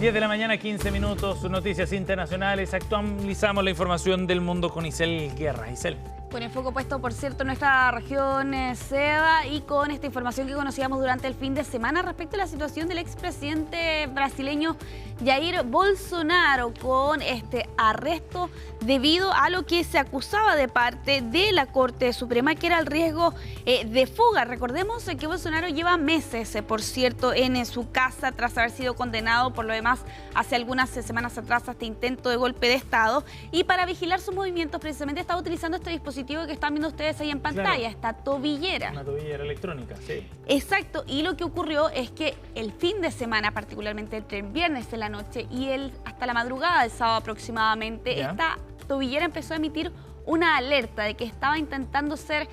10 de la mañana, 15 minutos, noticias internacionales. Actualizamos la información del mundo con Isel Guerra. Isel. Con el foco puesto, por cierto, en nuestra región SEBA y con esta información que conocíamos durante el fin de semana respecto a la situación del expresidente brasileño Jair Bolsonaro con este arresto debido a lo que se acusaba de parte de la Corte Suprema, que era el riesgo de fuga. Recordemos que Bolsonaro lleva meses, por cierto, en su casa tras haber sido condenado por lo demás hace algunas semanas atrás a este intento de golpe de Estado, y para vigilar sus movimientos precisamente estaba utilizando este dispositivo que están viendo ustedes ahí en pantalla, claro, esta tobillera. Una tobillera electrónica, sí. Exacto, y lo que ocurrió es que el fin de semana, particularmente entre el viernes en la noche y hasta la madrugada del sábado aproximadamente, ¿ya? Esta tobillera empezó a emitir una alerta de que estaba intentando ser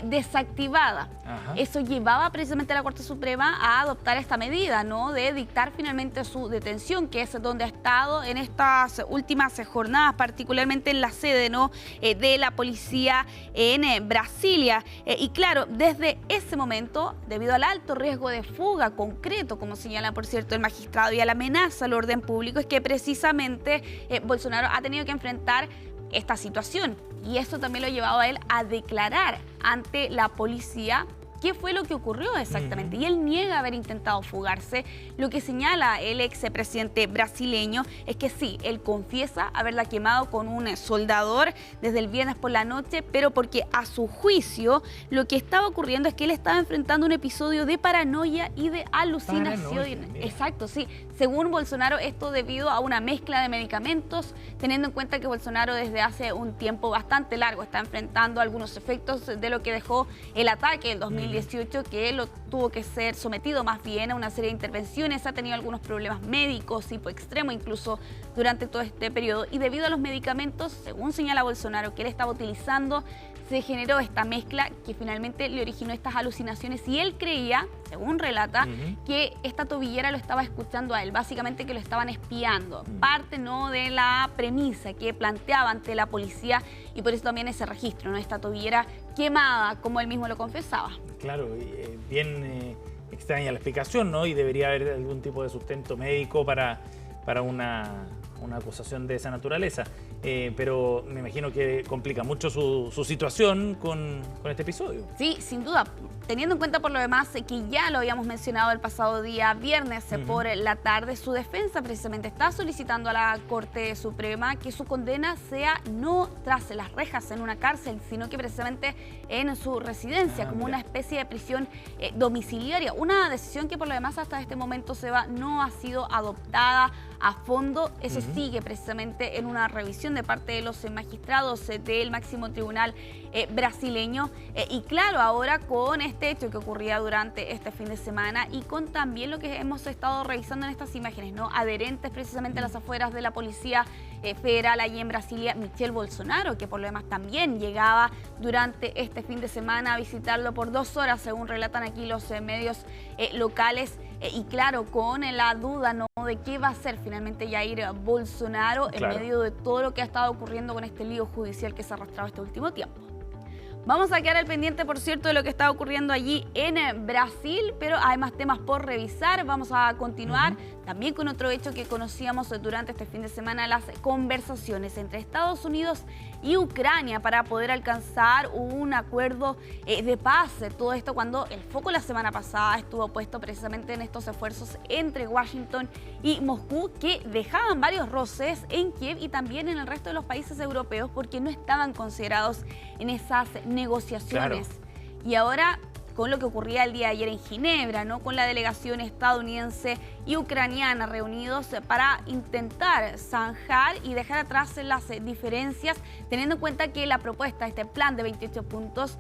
desactivada. Ajá. Eso llevaba precisamente a la Corte Suprema a adoptar esta medida, ¿no? De dictar finalmente su detención, que es donde ha estado en estas últimas jornadas, particularmente en la sede, ¿no? De la policía en Brasilia. Y claro, desde ese momento, debido al alto riesgo de fuga concreto, como señala por cierto el magistrado, y a la amenaza al orden público, es que precisamente Bolsonaro ha tenido que enfrentar esta situación, y esto también lo ha llevado a él a declarar ante la policía qué fue lo que ocurrió exactamente. Y él niega haber intentado fugarse. Lo que señala el expresidente brasileño es que sí, él confiesa haberla quemado con un soldador desde el viernes por la noche, pero porque a su juicio lo que estaba ocurriendo es que él estaba enfrentando un episodio de paranoia y de alucinación. Exacto, sí. Según Bolsonaro, esto debido a una mezcla de medicamentos, teniendo en cuenta que Bolsonaro desde hace un tiempo bastante largo está enfrentando algunos efectos de lo que dejó el ataque del 2018, que él tuvo que ser sometido más bien a una serie de intervenciones, ha tenido algunos problemas médicos, tipo extremo incluso durante todo este periodo, y debido a los medicamentos, según señala Bolsonaro, que él estaba utilizando, se generó esta mezcla que finalmente le originó estas alucinaciones, y él creía, según relata, que esta tobillera lo estaba escuchando a él, básicamente que lo estaban espiando, parte no de la premisa que planteaba ante la policía, y por eso también ese registro, ¿no? Esta tobillera quemada, como él mismo lo confesaba. Claro, bien extraña la explicación, ¿no? Y debería haber algún tipo de sustento médico para una acusación de esa naturaleza. Pero me imagino que complica mucho su situación con este episodio. Sí, sin duda. Teniendo en cuenta por lo demás que ya lo habíamos mencionado el pasado día viernes por la tarde, su defensa precisamente está solicitando a la Corte Suprema que su condena sea no tras las rejas en una cárcel, sino que precisamente en su residencia, como una especie de prisión domiciliaria. Una decisión que por lo demás hasta este momento, Seba, no ha sido adoptada a fondo. Eso sigue precisamente en una revisión de parte de los magistrados del máximo tribunal brasileño. Y claro, ahora con este hecho que ocurría durante este fin de semana y con también lo que hemos estado revisando en estas imágenes, ¿no? Adherentes precisamente a las afueras de la Policía Federal allí en Brasilia, Michel Bolsonaro, que por lo demás también llegaba durante este fin de semana a visitarlo por 2 horas, según relatan aquí los medios locales. Y claro, con la duda, ¿no?, de qué va a hacer finalmente Jair Bolsonaro en medio de todo lo que ha estado ocurriendo con este lío judicial que se ha arrastrado este último tiempo. Vamos a quedar al pendiente, por cierto, de lo que está ocurriendo allí en Brasil, pero hay más temas por revisar. Vamos a continuar también con otro hecho que conocíamos durante este fin de semana, las conversaciones entre Estados Unidos y Ucrania para poder alcanzar un acuerdo de paz. Todo esto cuando el foco la semana pasada estuvo puesto precisamente en estos esfuerzos entre Washington y Moscú, que dejaban varios roces en Kiev y también en el resto de los países europeos porque no estaban considerados en esas negociaciones. Claro. Y ahora, con lo que ocurría el día de ayer en Ginebra, ¿no?, con la delegación estadounidense y ucraniana reunidos para intentar zanjar y dejar atrás las diferencias, teniendo en cuenta que la propuesta, este plan de 28 puntos,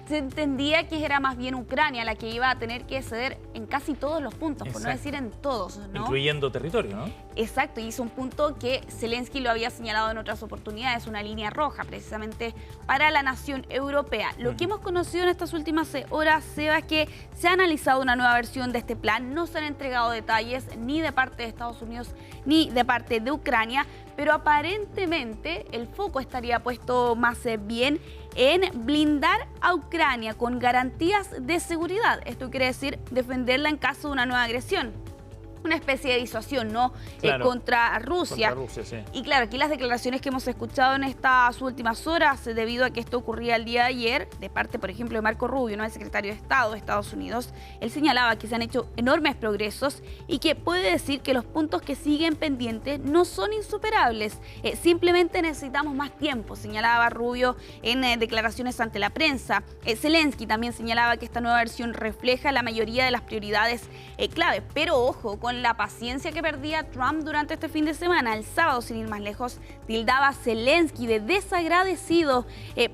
se entendía que era más bien Ucrania la que iba a tener que ceder en casi todos los puntos, por no decir en todos, ¿no? Incluyendo territorio, ¿no? Exacto, y es un punto que Zelensky lo había señalado en otras oportunidades, una línea roja precisamente para la nación europea. Lo que hemos conocido en estas últimas horas, Seba, es que se ha analizado una nueva versión de este plan. No se han entregado detalles ni de parte de Estados Unidos ni de parte de Ucrania, pero aparentemente el foco estaría puesto más bien en blindar a Ucrania con garantías de seguridad. Esto quiere decir defenderla en caso de una nueva agresión. una especie de disuasión, ¿no? Claro, contra Rusia. Contra Rusia, sí. Y claro, aquí las declaraciones que hemos escuchado en estas últimas horas, debido a que esto ocurría el día de ayer, de parte, por ejemplo, de Marco Rubio, ¿no?, el secretario de Estado de Estados Unidos, él señalaba que se han hecho enormes progresos y que puede decir que los puntos que siguen pendientes no son insuperables, simplemente necesitamos más tiempo, señalaba Rubio en declaraciones ante la prensa. Zelensky también señalaba que esta nueva versión refleja la mayoría de las prioridades clave, pero ojo, con la paciencia que perdía Trump durante este fin de semana. El sábado, sin ir más lejos, tildaba a Zelensky de desagradecido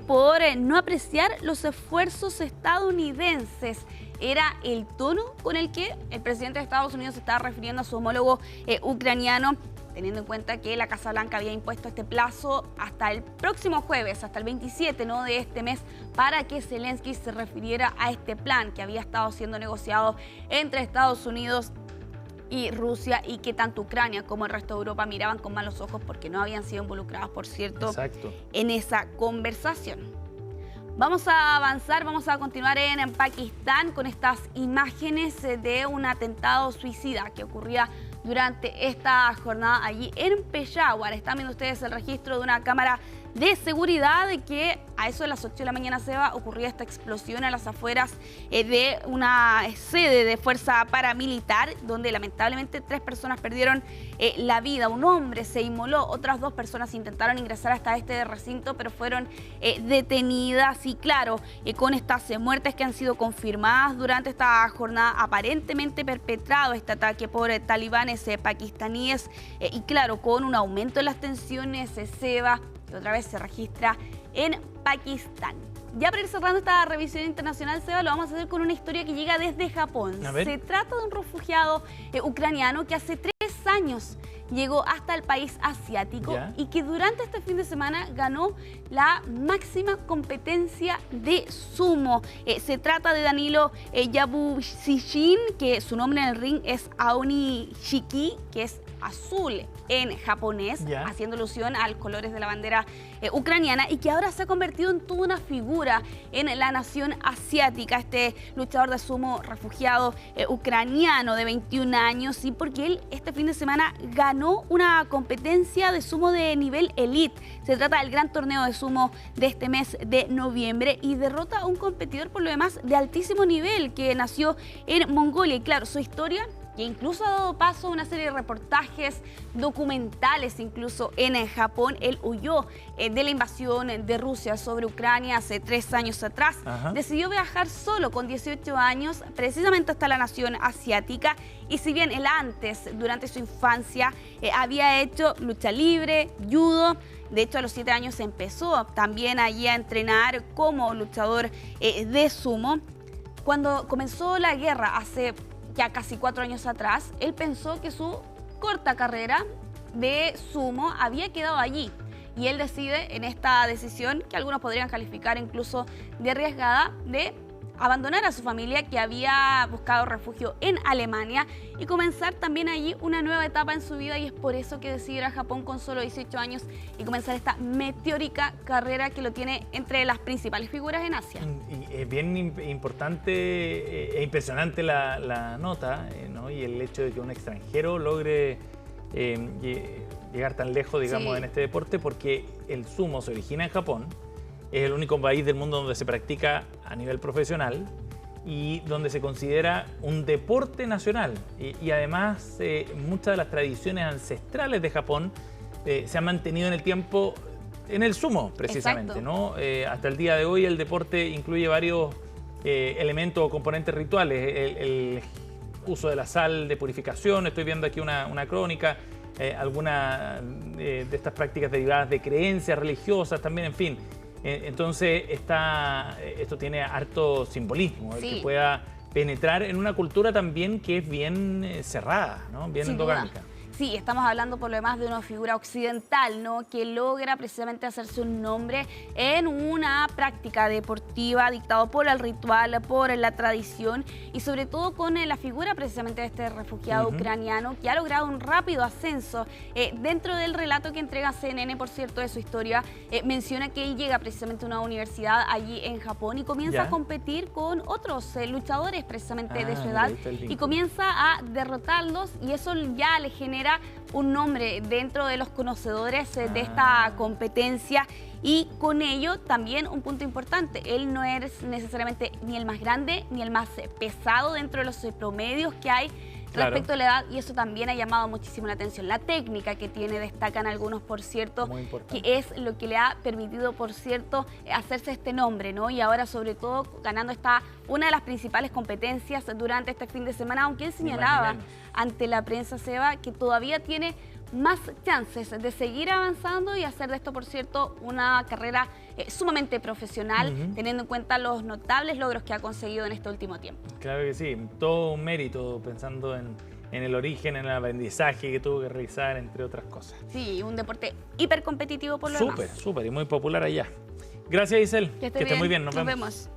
por no apreciar los esfuerzos estadounidenses. Era el tono con el que el presidente de Estados Unidos se estaba refiriendo a su homólogo ucraniano, teniendo en cuenta que la Casa Blanca había impuesto este plazo hasta el próximo jueves, hasta el 27, ¿no?, de este mes, para que Zelensky se refiriera a este plan que había estado siendo negociado entre Estados Unidos y Rusia, y que tanto Ucrania como el resto de Europa miraban con malos ojos porque no habían sido involucrados, por cierto, en esa conversación. Vamos a avanzar, vamos a continuar en Pakistán con estas imágenes de un atentado suicida que ocurría durante esta jornada allí en Peshawar. Están viendo ustedes el registro de una cámara de seguridad de que a eso de las 8 de la mañana, Seba, ocurría esta explosión a las afueras de una sede de fuerza paramilitar, donde lamentablemente 3 personas perdieron la vida. Un hombre se inmoló, otras 2 personas intentaron ingresar hasta este recinto, pero fueron detenidas. Y claro, con estas muertes que han sido confirmadas durante esta jornada, aparentemente perpetrado este ataque por talibanes pakistaníes, y claro, con un aumento en las tensiones, Seba, que otra vez se registra en Pakistán. Ya para ir cerrando esta revisión internacional, Seba, lo vamos a hacer con una historia que llega desde Japón. Se trata de un refugiado ucraniano que hace 3 años llegó hasta el país asiático y que durante este fin de semana ganó la máxima competencia de sumo. Se trata de Danilo Yabushishin, que su nombre en el ring es Aoni Shiki, que es azul en japonés, haciendo alusión a los colores de la bandera ucraniana, y que ahora se ha convertido en toda una figura en la nación asiática. Este luchador de sumo refugiado ucraniano de 21 años, y porque él este fin de semana ganó una competencia de sumo de nivel elite. Se trata del gran torneo de sumo de este mes de noviembre, y derrota a un competidor por lo demás de altísimo nivel que nació en Mongolia. Y claro, su historia, que incluso ha dado paso a una serie de reportajes documentales, incluso en Japón. Él huyó de la invasión de Rusia sobre Ucrania hace 3 años atrás. Decidió viajar solo con 18 años, precisamente hasta la nación asiática. Y si bien él antes, durante su infancia, había hecho lucha libre, judo, de hecho a los 7 años empezó también allí a entrenar como luchador de sumo. Cuando comenzó la guerra hace ya casi 4 años atrás, él pensó que su corta carrera de sumo había quedado allí, y él decide, en esta decisión que algunos podrían calificar incluso de arriesgada, de abandonar a su familia, que había buscado refugio en Alemania, y comenzar también allí una nueva etapa en su vida. Y es por eso que decide ir a Japón con solo 18 años y comenzar esta meteórica carrera que lo tiene entre las principales figuras en Asia. Y es bien importante e impresionante la nota, ¿no? Y el hecho de que un extranjero logre llegar tan lejos, digamos, en este deporte, porque el sumo se origina en Japón. Es el único país del mundo donde se practica a nivel profesional y donde se considera un deporte nacional. Y además, muchas de las tradiciones ancestrales de Japón se han mantenido en el tiempo en el sumo, precisamente, ¿no? Hasta el día de hoy el deporte incluye varios elementos o componentes rituales. El uso de la sal de purificación, estoy viendo aquí una crónica, algunas de estas prácticas derivadas de creencias religiosas también, en fin. Entonces esto tiene harto simbolismo, el que pueda penetrar en una cultura también que es bien cerrada, ¿no? Bien endogámica. Sí, estamos hablando por lo demás de una figura occidental, ¿no? Que logra precisamente hacerse un nombre en una práctica deportiva dictado por el ritual, por la tradición y sobre todo con la figura precisamente de este refugiado ucraniano que ha logrado un rápido ascenso. Dentro del relato que entrega CNN, por cierto, de su historia, menciona que él llega precisamente a una universidad allí en Japón y comienza a competir con otros luchadores precisamente de su edad y comienza a derrotarlos y eso ya le genera un nombre dentro de los conocedores de esta competencia y con ello también un punto importante, él no es necesariamente ni el más grande ni el más pesado dentro de los promedios que hay respecto a la edad y eso también ha llamado muchísimo la atención. La técnica que tiene, destacan algunos, por cierto, que es lo que le ha permitido, por cierto, hacerse este nombre, ¿no? Y ahora, sobre todo, ganando una de las principales competencias durante este fin de semana, aunque él señalaba ante la prensa, Seba, que todavía tiene más chances de seguir avanzando y hacer de esto, por cierto, una carrera sumamente profesional, teniendo en cuenta los notables logros que ha conseguido en este último tiempo. Claro que sí, todo un mérito pensando en el origen, en el aprendizaje que tuvo que realizar, entre otras cosas. Sí, un deporte hipercompetitivo por lo demás. Súper, y muy popular allá. Gracias, Isel. Que esté muy bien, nos vemos.